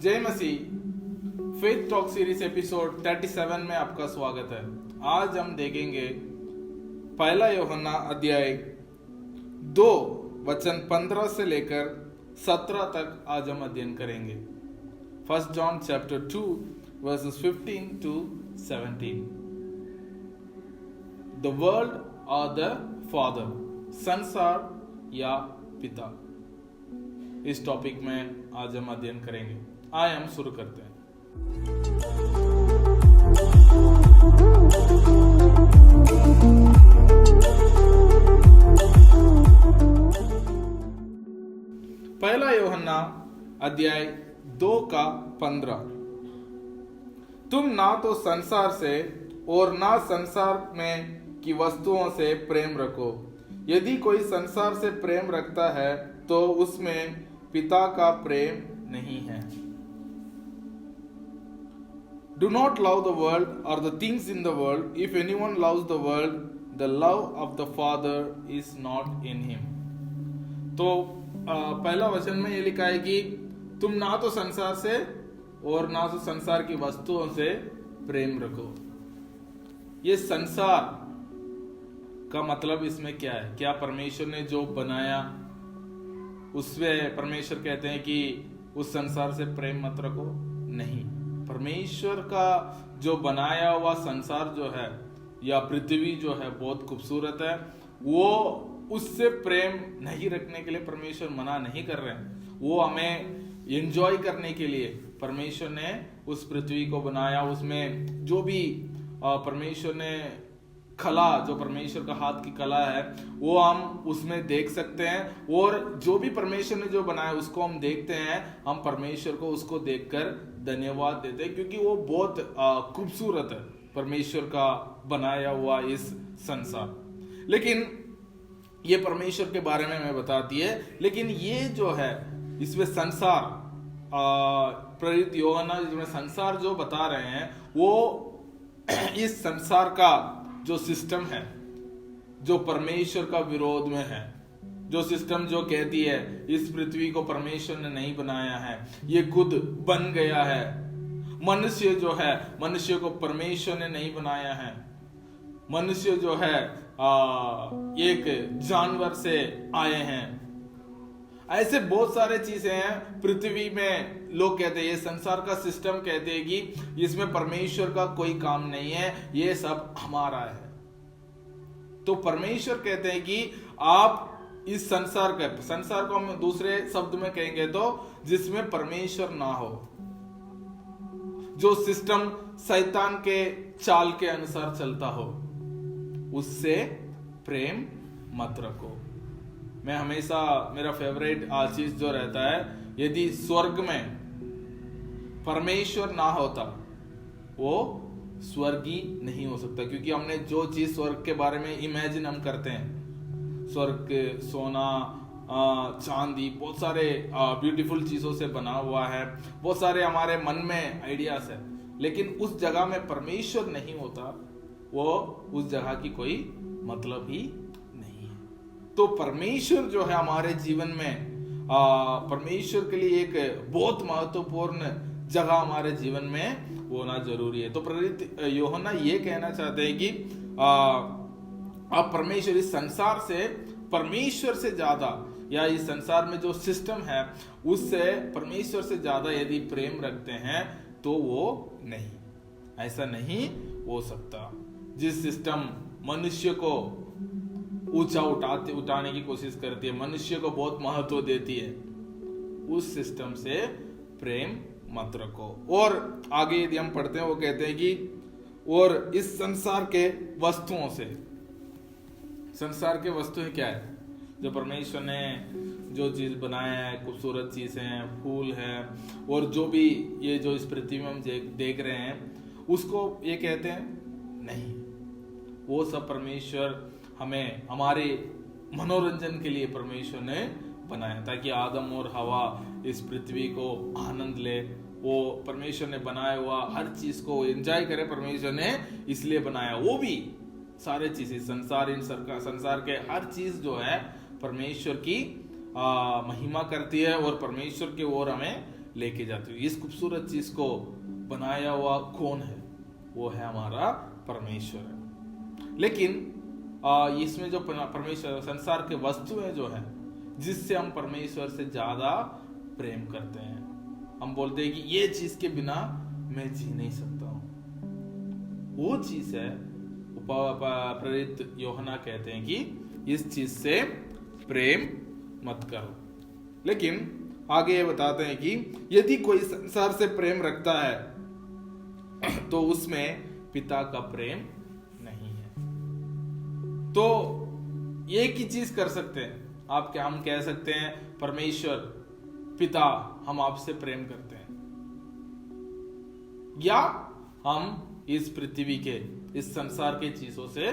जय मसीह। Faith talk series episode 37 में आपका स्वागत है। आज हम देखेंगे पहला यूहन्ना अध्याय 2 वचन 15 से लेकर 17 तक आज हम अध्ययन करेंगे। First John chapter 2 versus 15 to 17। The world और द फादर, संसार या पिता, इस टॉपिक में आज हम अध्ययन करेंगे। आइए हम शुरू करते हैं। पहला यूहन्ना अध्याय 2 का 15। तुम ना तो संसार से और ना संसार में की वस्तुओं से प्रेम रखो। यदि कोई संसार से प्रेम रखता है तो उसमें पिता का प्रेम नहीं है। Do not love the world or the things in the world. If anyone loves the world, the love of the Father is not in him. तो पहला वचन में ये लिखा है कि तुम ना तो संसार से और ना तो संसार की वस्तुओं से प्रेम रखो। ये संसार का मतलब इसमें क्या है? क्या परमेश्वर ने जो बनाया उसमें परमेश्वर कहते हैं कि उस संसार से प्रेम मत रखो? नहीं। परमेश्वर का जो बनाया हुआ संसार जो है या पृथ्वी जो है बहुत खूबसूरत है, वो उससे प्रेम नहीं रखने के लिए परमेश्वर मना नहीं कर रहे हैं। वो हमें एंजॉय करने के लिए परमेश्वर ने उस पृथ्वी को बनाया। उसमें जो भी परमेश्वर ने कला, जो परमेश्वर का हाथ की कला है, वो हम उसमें देख सकते हैं। और जो भी परमेश्वर ने जो बनाया उसको हम देखते हैं, हम परमेश्वर को उसको देखकर धन्यवाद देते हैं, क्योंकि वो बहुत खूबसूरत है परमेश्वर का बनाया हुआ इस संसार। लेकिन ये परमेश्वर के बारे में बताती है। लेकिन ये जो है इसमें संसार, प्रेरित यूहन्ना जिसमें संसार जो बता रहे हैं, वो इस संसार का जो सिस्टम है, जो परमेश्वर का विरोध में है, जो सिस्टम जो कहती है इस पृथ्वी को परमेश्वर ने नहीं बनाया है, ये खुद बन गया है। मनुष्य जो है, मनुष्य को परमेश्वर ने नहीं बनाया है। मनुष्य जो है एक जानवर से आए हैं। ऐसे बहुत सारे चीजें हैं पृथ्वी में। लोग कहते हैं, ये संसार का सिस्टम कहते हैं कि इसमें परमेश्वर का कोई काम नहीं है, ये सब हमारा है। तो परमेश्वर कहते हैं कि आप इस संसार को हम दूसरे शब्द में कहेंगे तो जिसमें परमेश्वर ना हो, जो सिस्टम शैतान के चाल के अनुसार चलता हो, उससे प्रेम मत रखो। मैं हमेशा, मेरा फेवरेट चीज जो रहता है, यदि स्वर्ग में परमेश्वर ना होता वो स्वर्गी नहीं हो सकता। क्योंकि हमने जो चीज स्वर्ग के बारे में इमेजिन हम करते हैं, स्वर्ग सोना, चांदी, बहुत सारे ब्यूटीफुल चीजों से बना हुआ है, बहुत सारे हमारे मन में आइडियाज है। लेकिन उस जगह में परमेश्वर नहीं होता, वो उस जगह की कोई मतलब ही नहीं है। तो परमेश्वर जो है हमारे जीवन में, परमेश्वर के लिए एक बहुत महत्वपूर्ण जगह हमारे जीवन में होना जरूरी है। तो प्रेरित यूहन्ना ये कहना चाहते हैं कि आप परमेश्वर, इस संसार से परमेश्वर से ज्यादा, या इस संसार में जो सिस्टम है उससे परमेश्वर से ज्यादा यदि प्रेम रखते हैं तो वो नहीं, ऐसा नहीं हो सकता। जिस सिस्टम मनुष्य को ऊंचा उठाने की कोशिश करती है, मनुष्य को बहुत महत्व देती है, उस सिस्टम से प्रेम मत रखो। और आगे यदि हम पढ़ते हैं, वो कहते हैं कि और इस संसार के वस्तुओं से, संसार के वस्तुएं क्या है? जो परमेश्वर ने जो चीज बनाया है, खूबसूरत चीजें हैं, फूल है, और जो भी ये जो इस पृथ्वी में हम देख रहे हैं, उसको ये कहते हैं नहीं, वो सब परमेश्वर हमें हमारे मनोरंजन के लिए परमेश्वर ने बनाया, ताकि आदम और हवा इस पृथ्वी को आनंद ले। वो परमेश्वर ने बनाया हुआ हर चीज को एंजॉय करे, परमेश्वर ने इसलिए बनाया। वो भी सारे चीजें, संसार के हर चीज जो है परमेश्वर की महिमा करती है और परमेश्वर की ओर हमें लेके जाती है। इस खूबसूरत चीज को बनाया हुआ कौन है? वो है हमारा परमेश्वर है। लेकिन इसमें जो परमेश्वर, संसार के वस्तुएं जो है जिससे हम परमेश्वर से ज्यादा प्रेम करते हैं, हम बोलते हैं कि ये चीज के बिना मैं जी नहीं सकता हूं, वो चीज है। प्रेरित यूहन्ना कहते हैं कि इस चीज से प्रेम मत करो। लेकिन आगे ये बताते हैं कि यदि कोई संसार से प्रेम रखता है तो उसमें पिता का प्रेम नहीं है। तो एक ही चीज कर सकते हैं आप, क्या हम कह सकते हैं परमेश्वर पिता हम आपसे प्रेम करते हैं, या हम इस पृथ्वी के, इस संसार के चीजों से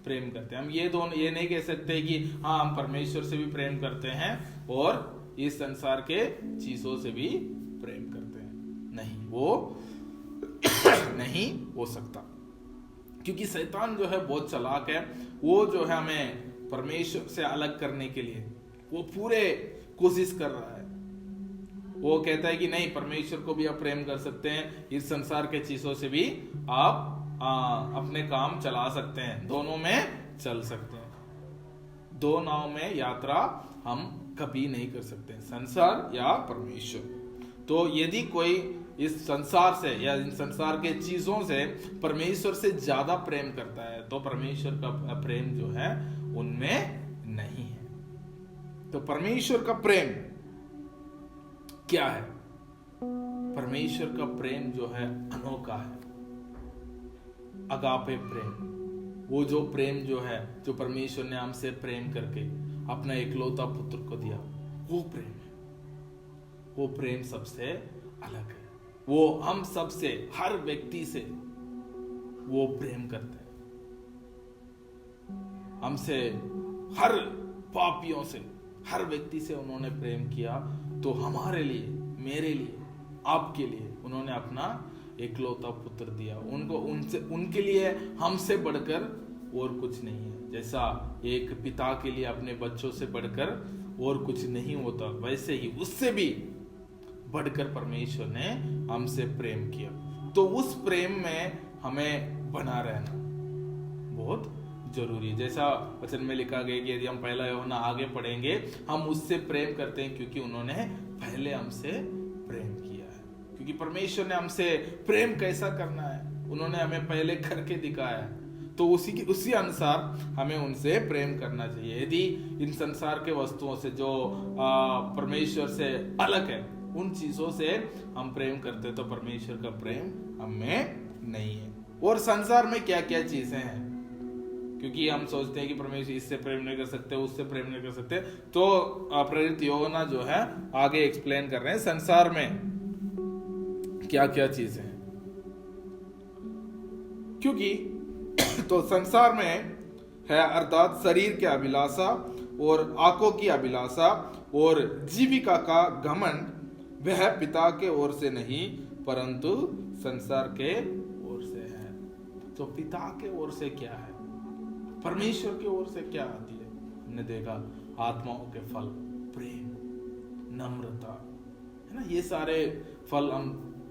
प्रेम करते हैं। हम ये नहीं कह सकते कि हाँ हम परमेश्वर से भी प्रेम करते हैं और इस संसार के चीजों से भी प्रेम करते हैं। नहीं, वो नहीं हो सकता, क्योंकि शैतान जो है बहुत चालाक है। वो जो है हमें परमेश्वर से अलग करने के लिए वो पूरे कोशिश कर रहा है। वो कहता है कि नहीं, परमेश्वर को भी आप प्रेम कर सकते हैं, इस संसार के चीजों से भी आप अपने काम चला सकते हैं, दोनों में चल सकते हैं। दो नाव में यात्रा हम कभी नहीं कर सकते, संसार या परमेश्वर। तो यदि कोई इस संसार से या इन संसार के चीजों से परमेश्वर से ज्यादा प्रेम करता है तो परमेश्वर का प्रेम जो है उनमें नहीं है। तो परमेश्वर का प्रेम क्या है? परमेश्वर का प्रेम जो है अनोखा है, अगापे प्रेम। वो जो प्रेम जो है, जो परमेश्वर ने हमसे प्रेम करके अपना इकलौता पुत्र को दिया, वो प्रेम है। वो प्रेम सबसे अलग है। वो हम सबसे, हर व्यक्ति से वो प्रेम करते हैं, हमसे, हर पापियों से, हर व्यक्ति से उन्होंने प्रेम किया। तो हमारे लिए, मेरे लिए, आपके लिए उन्होंने अपना इकलौता पुत्र दिया। उनके लिए हमसे बढ़कर और कुछ नहीं है। जैसा एक पिता के लिए अपने बच्चों से बढ़कर और कुछ नहीं होता, वैसे ही उससे भी बढ़कर परमेश्वर ने हमसे प्रेम किया। तो उस प्रेम में हमें बना रहना बहुत जरूरी है। जैसा वचन में लिखा गया कि यदि हम पहला यूहन्ना आगे पढ़ेंगे, हम उससे प्रेम करते हैं क्योंकि उन्होंने पहले हमसे प्रेम किया है। क्योंकि परमेश्वर ने हमसे प्रेम कैसा करना है उन्होंने हमें पहले करके दिखाया है। तो उसी अनुसार हमें उनसे प्रेम करना चाहिए। यदि इन संसार के वस्तुओं से जो परमेश्वर से अलग है, उन चीजों से हम प्रेम करते तो परमेश्वर का प्रेम हमें नहीं है। और संसार में क्या क्या चीजें हैं, क्योंकि हम सोचते हैं कि परमेश्वर इससे प्रेम नहीं कर सकते, उससे प्रेम नहीं कर सकते। तो प्रेरित यूहन्ना जो है आगे एक्सप्लेन कर रहे हैं संसार में क्या क्या चीजें हैं। क्योंकि तो संसार में है अर्थात शरीर की अभिलाषा और आंखों की अभिलाषा और जीविका का घमंड, वह पिता के ओर से नहीं परंतु संसार के ओर से है। तो पिता के ओर से क्या है, परमेश्वर की ओर से क्या आती है? हमने देखा आत्माओं के फल, प्रेम, नम्रता, है ना, ये सारे फल हम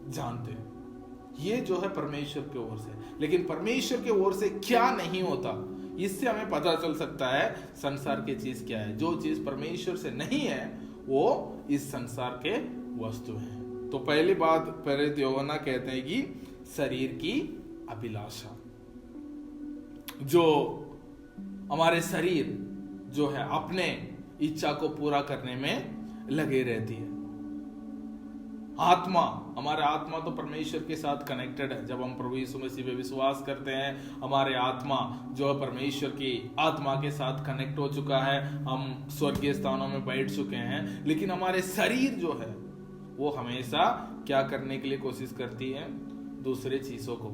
जानते हैं, ये जो है परमेश्वर की ओर से। लेकिन परमेश्वर की ओर से क्या नहीं होता, इससे हमें पता चल सकता है संसार की चीज क्या है। जो चीज परमेश्वर से नहीं है वो इस संसार के वस्तु है। तो पहली बात प्रेरित यूहन्ना कहते हैं कि शरीर की अभिलाषा, जो हमारे शरीर जो है अपने इच्छा को पूरा करने में लगे रहती है। आत्मा, हमारा आत्मा तो परमेश्वर के साथ कनेक्टेड है। जब हम प्रभु यीशु मसीह पे विश्वास करते हैं, हमारे आत्मा जो है परमेश्वर की आत्मा के साथ कनेक्ट हो चुका है, हम स्वर्गीय स्थानों में बैठ चुके हैं। लेकिन हमारे शरीर जो है वो हमेशा क्या करने के लिए कोशिश करती है? दूसरे चीजों को,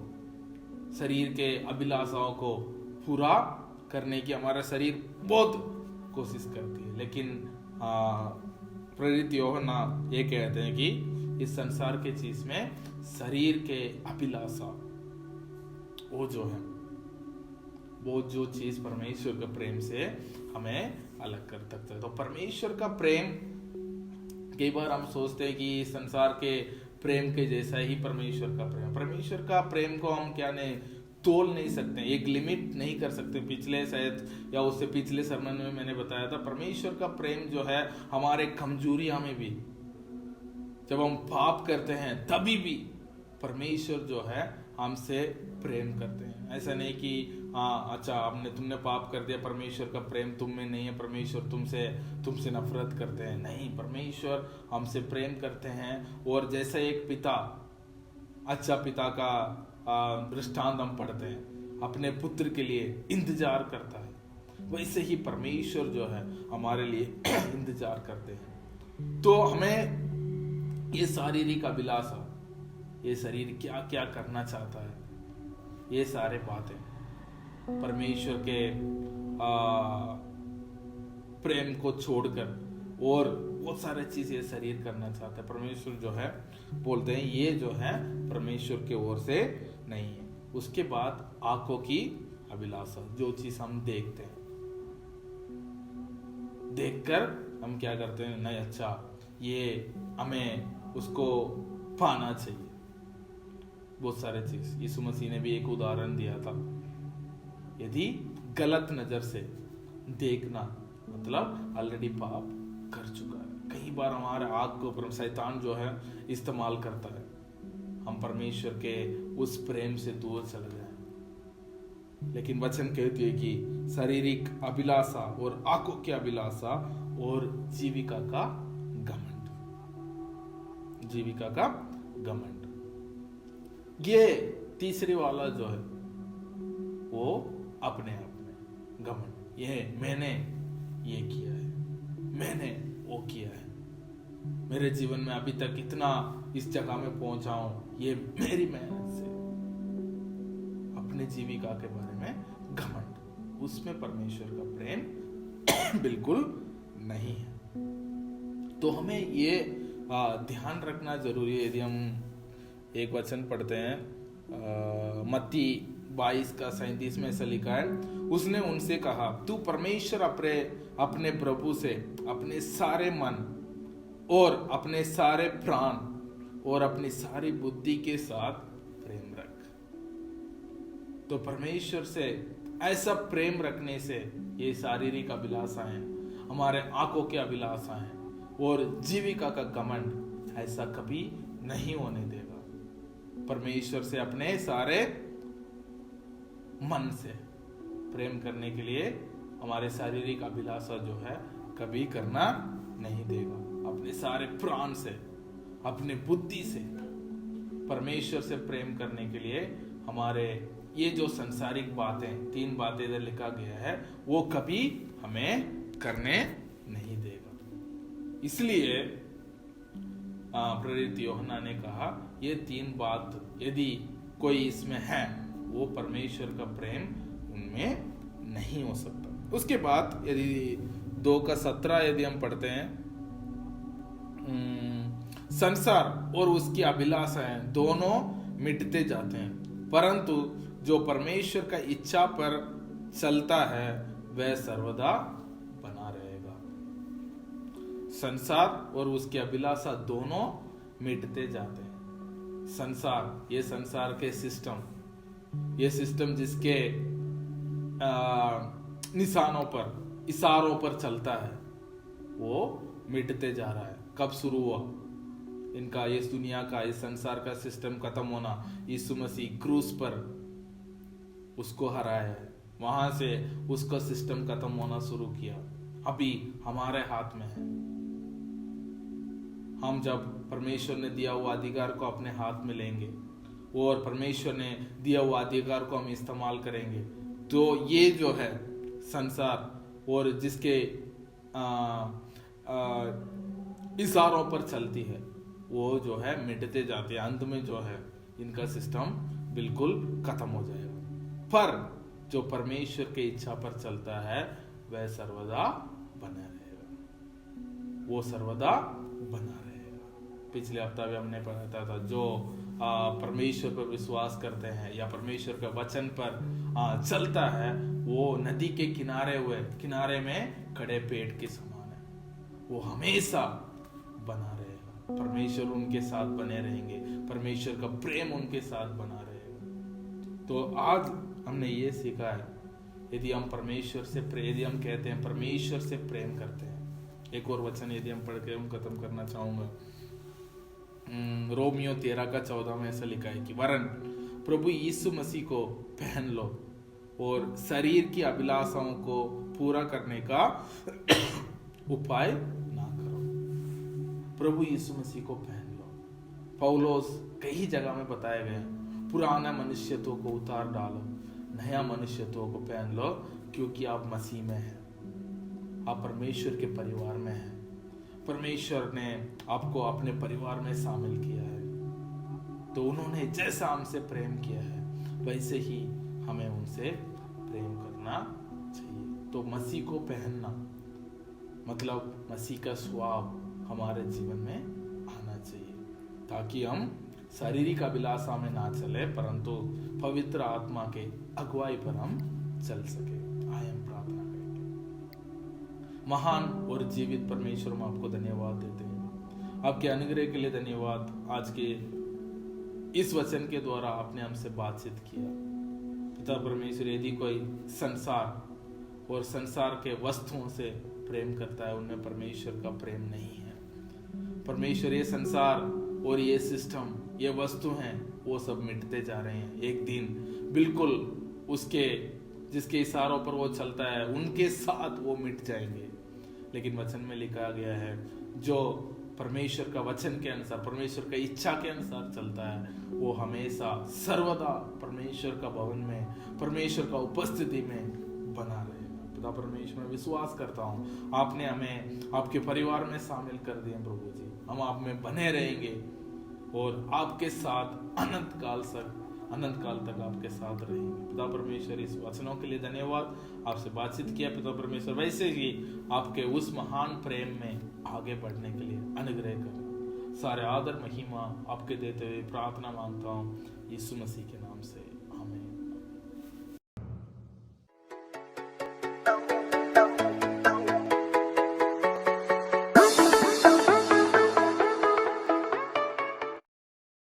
शरीर के अभिलाषाओं को पूरा करने की हमारा शरीर बहुत कोशिश करती है। लेकिन प्रेरित यूहन्ना ये कहते हैं कि इस संसार के चीज में शरीर के अभिलाषा, वो जो है, वो जो चीज परमेश्वर के प्रेम से हमें अलग कर सकता है। तो परमेश्वर का प्रेम कई बार हम सोचते हैं कि संसार के प्रेम के जैसा ही परमेश्वर का प्रेम, परमेश्वर का प्रेम को हम क्या नहीं तोल नहीं सकते, एक लिमिट नहीं कर सकते। पिछले शायद या उससे पिछले सरमन में मैंने बताया था, परमेश्वर का प्रेम जो है हमारे कमजोरियां में भी, जब हम पाप करते हैं तभी भी परमेश्वर जो है हमसे प्रेम करते हैं। ऐसा नहीं कि हाँ अच्छा तुमने पाप कर दिया, परमेश्वर का प्रेम तुम में नहीं है, परमेश्वर तुमसे नफरत करते हैं। नहीं, परमेश्वर हमसे प्रेम करते हैं। और जैसे एक पिता, अच्छा पिता का दृष्टांत हम पढ़ते हैं, अपने पुत्र के लिए इंतजार करता है, वैसे ही परमेश्वर जो है हमारे लिए इंतजार करते हैं। तो हमें ये शारीरिक अभिलाषा, ये शरीर क्या क्या करना चाहता है, ये सारे बातें परमेश्वर के प्रेम को छोड़कर और बहुत सारे चीज ये शरीर करना चाहता है। परमेश्वर जो है बोलते हैं ये जो है परमेश्वर की ओर से नहीं है। उसके बाद आंखों की अभिलाषा, जो चीज हम देखते हैं, देखकर हम क्या करते हैं, नहीं अच्छा ये हमें उसको पाना चाहिए। बहुत सारे चीज यीशु मसीह ने भी एक उदाहरण दिया था, यदि गलत नजर से देखना मतलब ऑलरेडी पाप कर चुका है। कई बार हमारे आंख को ऊपर शैतान जो है इस्तेमाल करता है, हम परमेश्वर के उस प्रेम से दूर चले जाएं। लेकिन वचन कहती है कि शारीरिक अभिलाषा और आंखों की अभिलाषा और जीविका का घमंड, जीविका का घमंड, ये तीसरी वाला जो है वो अपने आप में घमंड, ये मैंने ये किया है, मैंने वो किया है, मेरे जीवन में अभी तक इतना इस जगह में पहुंचा हूं, ये मेरी मेहनत से। अपने जीविका के बारे में घमंड, उसमें परमेश्वर का प्रेम बिल्कुल नहीं है। तो हमें ये ध्यान रखना जरूरी है। यदि हम एक वचन पढ़ते हैं मत्ती 22:37 में ऐसा लिखा है, उसने उनसे कहा, तू परमेश्वर अपने प्रभु से अपने सारे मन और अपने सारे प्राण और अपनी सारी बुद्धि के साथ प्रेम रख। तो परमेश्वर से ऐसा प्रेम रखने से ये शारीरिक अभिलाषाएं, हमारे आंखों की अभिलाषाएं और जीविका का घमंड ऐसा कभी नहीं होने देगा। परमेश्वर से अपने सारे मन से प्रेम करने के लिए हमारे शारीरिक अभिलाषा जो है कभी करना नहीं देगा। अपने सारे प्राण से, अपने बुद्धि से परमेश्वर से प्रेम करने के लिए हमारे ये जो सांसारिक बातें, 3 बातें इधर लिखा गया है, वो कभी हमें करने नहीं देगा। इसलिए प्रेरित यूहन्ना ने कहा ये 3 बात यदि कोई इसमें है, वो परमेश्वर का प्रेम उनमें नहीं हो सकता। उसके बाद यदि 2:17 यदि हम पढ़ते हैं, संसार और उसकी अभिलाषाएं दोनों मिटते जाते हैं, परंतु जो परमेश्वर का इच्छा पर चलता है वह सर्वदा बना रहेगा। संसार और उसकी अभिलाषा दोनों मिटते जाते हैं। संसार, ये संसार के सिस्टम, ये सिस्टम जिसके निशानों पर, इशारों पर चलता है, वो मिटते जा रहा है। कब शुरू हुआ इनका, इस दुनिया का, इस संसार का सिस्टम खत्म होना? यीशु मसीह क्रूस पर उसको हराया है, वहां से उसका सिस्टम खत्म होना शुरू किया। अभी हमारे हाथ में है। हम जब परमेश्वर ने दिया हुआ अधिकार को अपने हाथ में लेंगे और परमेश्वर ने दिया हुआ अधिकार को हम इस्तेमाल करेंगे, तो ये जो है संसार और जिसके इशारों पर चलती है, वो जो है मिटते जाते हैं। अंत में जो है इनका सिस्टम बिल्कुल खत्म हो जाएगा। पर जो परमेश्वर की इच्छा पर चलता है वह सर्वदा बना रहेगा, वो सर्वदा बना रहेगा। पिछले हफ्ता भी हमने पढ़ा था, जो परमेश्वर पर विश्वास करते हैं या परमेश्वर के वचन पर चलता है, वो नदी के किनारे में खड़े पेड़ के समान है। वो हमेशा बना रहेगा, परमेश्वर उनके साथ बने रहेंगे, परमेश्वर का प्रेम उनके साथ बना रहेगा। तो आज हमने ये सीखा है, यदि हम परमेश्वर से यदि हम कहते हैं परमेश्वर से प्रेम करते हैं, एक और वचन यदि हम पढ़ के हम खत्म करना चाहूंगा। रोमियो 13:14 में ऐसा लिखा है कि वरन प्रभु यीशु मसीह को पहन लो और शरीर की अभिलाषाओं को पूरा करने का उपाय ना करो। प्रभु यीशु मसीह को पहन लो। पौलुस कई जगह में बताए गए, पुराना मनुष्यत्व को उतार डालो, नया मनुष्यत्व को पहन लो, क्योंकि आप मसीह में हैं, आप परमेश्वर के परिवार में हैं। परमेश्वर ने आपको अपने परिवार में शामिल किया है। तो उन्होंने जैसा हमसे प्रेम किया है वैसे ही हमें उनसे प्रेम करना चाहिए। तो मसीह को पहनना मतलब मसीह का स्वभाव हमारे जीवन में आना चाहिए, ताकि हम शारीरिक अभिलाषा में ना चले, परंतु पवित्र आत्मा के अगुवाई पर हम चल सके। आइए हम प्रार्थना करेंगे। महान और जीवित परमेश्वर, हम आपको धन्यवाद देते हैं, आपके अनुग्रह के लिए धन्यवाद। आज के इस वचन के द्वारा आपने हमसे बातचीत किया। पिता परमेश्वर, यदि कोई संसार और संसार के वस्तुओं से प्रेम करता है, उनमें परमेश्वर का प्रेम नहीं है। परमेश्वर, ये संसार और ये सिस्टम, ये वस्तु हैं, वो सब मिटते जा रहे हैं। एक दिन बिल्कुल उसके जिसके इशारों पर वो चलता है उनके साथ वो मिट जाएंगे। लेकिन वचन में लिखा गया है, जो परमेश्वर का वचन के अनुसार, परमेश्वर का इच्छा के अनुसार चलता है, वो हमेशा सर्वदा परमेश्वर का भवन में, परमेश्वर का उपस्थिति में बना रहेगा। पिता परमेश्वर, मैं विश्वास करता हूँ आपने हमें आपके परिवार में शामिल कर दिया प्रभु जी। हम आप में बने रहेंगे और आपके साथ अनंत काल तक आपके साथ रहेंगे। पिता परमेश्वर, इस वचनों के लिए धन्यवाद। आपसे बातचीत किया पिता परमेश्वर, वैसे ही आपके उस महान प्रेम में आगे बढ़ने के लिए अनुग्रह करें। सारे आदर महिमा आपके देते हुए प्रार्थना मांगता हूँ यीशु मसीह के नाम से।